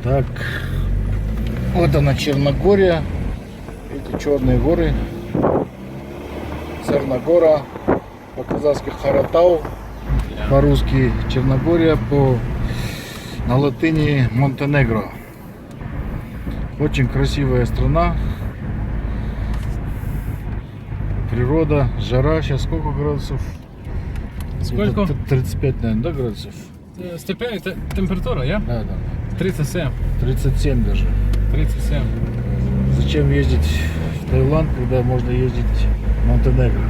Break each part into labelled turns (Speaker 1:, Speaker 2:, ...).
Speaker 1: Так, вот она Черногория, эти черные горы, Черногора, по-казахски Харатау, по-русски Черногория, на латыни Монтенегро. Очень красивая страна, природа, жара, сейчас сколько градусов?
Speaker 2: Сколько?
Speaker 1: 35, наверное, да, градусов?
Speaker 2: Степень, температура, я?
Speaker 1: Да, да.
Speaker 2: 37.
Speaker 1: 37 даже.
Speaker 2: 37.
Speaker 1: Зачем ездить в Таиланд, когда можно ездить в Монтенегро?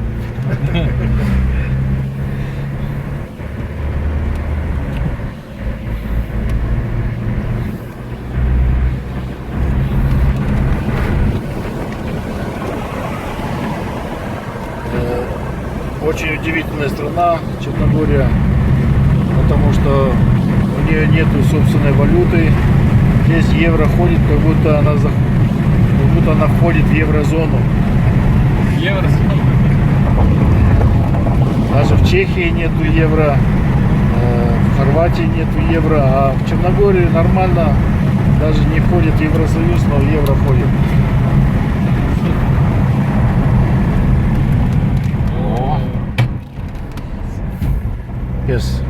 Speaker 1: Очень удивительная страна Черногория, потому что у нее нету собственной валюты. Здесь евро ходит, как будто она входит в еврозону.
Speaker 2: Еврозона.
Speaker 1: Даже в Чехии нету евро, в Хорватии нету евро, а в Черногории нормально, даже не входит в Евросоюз, но евро входит. Пес.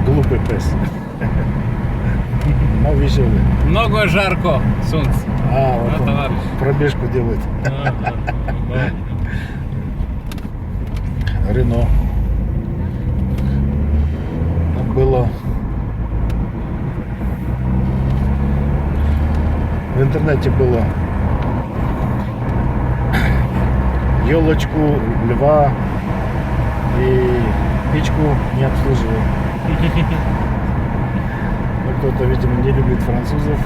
Speaker 1: Глупый пес. Но веселый.
Speaker 2: Много жарко, солнце.
Speaker 1: Вот он
Speaker 2: товарищ.
Speaker 1: пробежку делает.
Speaker 2: Да.
Speaker 1: Рено. Там было в интернете было елочку, льва и птичку не обслуживал. Ну, кто-то, видимо, не любит французов.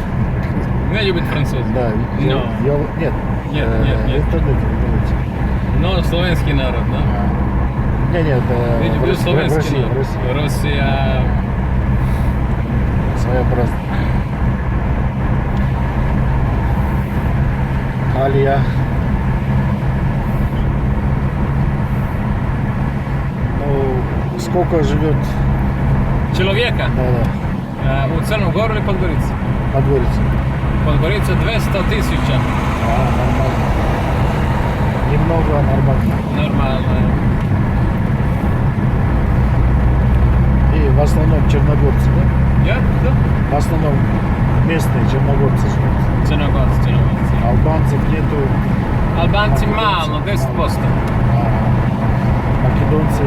Speaker 2: Не любит француз.
Speaker 1: Да,
Speaker 2: Но.
Speaker 1: нет.
Speaker 2: Нет.
Speaker 1: В интернете.
Speaker 2: Но словенский народ, да?
Speaker 1: Нет,
Speaker 2: Я люблю
Speaker 1: в
Speaker 2: словенский
Speaker 1: России,
Speaker 2: народ.
Speaker 1: в России.
Speaker 2: Россия.
Speaker 1: Своеобразно. Алия. Ну, сколько живет?
Speaker 2: Человека.
Speaker 1: Да.
Speaker 2: У Черногории или Подгорице?
Speaker 1: Подгорица.
Speaker 2: Подгорице 200 тысяч.
Speaker 1: Нормально. Немного нормально.
Speaker 2: Нормально.
Speaker 1: И в основном черногорцы, да?
Speaker 2: Я? Да.
Speaker 1: В основном местные черногорцы живут.
Speaker 2: Черногорцы.
Speaker 1: Албанцев нету.
Speaker 2: Албанci malo, 10%.
Speaker 1: Македонцы,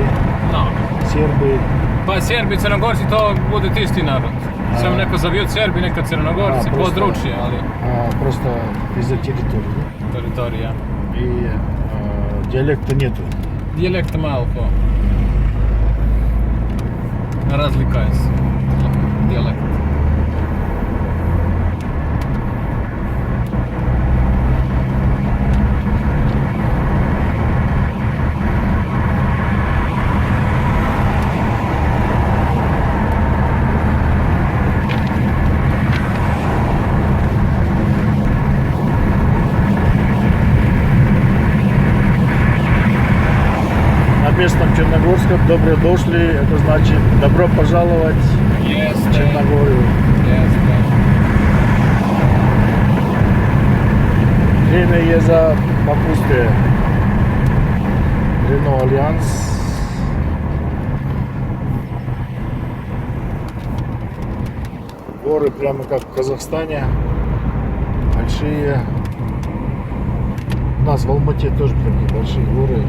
Speaker 2: No.
Speaker 1: сербы.
Speaker 2: Pa Serbi i Crnogorci to bude isti narod. Samo neko zaviju Serbi, neka Crnogorci,
Speaker 1: просто-
Speaker 2: područje, ali
Speaker 1: Просто из-за территории. Да?
Speaker 2: teritorija.
Speaker 1: И диалекта нету.
Speaker 2: Dijalekta malo po. Razlikaju se. Dijalekt.
Speaker 1: На местном черногорском добро дошли, это значит добро пожаловать в
Speaker 2: Jeste.
Speaker 1: Черногорию.
Speaker 2: Jeste.
Speaker 1: Время je za попутствие. Renault Альянс. Горы прямо как в Казахстане. Большие. У нас в Алмате тоже такие большие горы.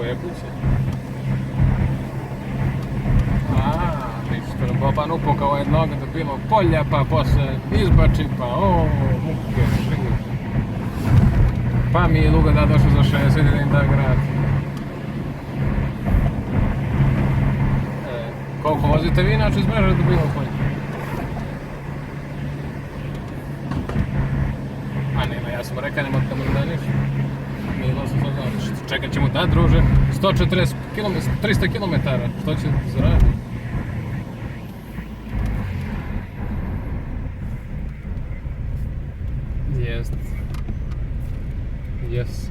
Speaker 2: svoje kuće. Ništa, Boban upokao jednog da bilo polja, pa posle izbači, pa muke, šlije. Pa mi je Luga da došao za 60 da im da grad. Koliko vozite vi inače iz Mreža do bilo polja? A nema, ja sam rekao, nema da mu da ništa. Milo sam sad znao, čekat ćemo da druže, 140 km, 300 km, što će zaraditi? Jest. Yes.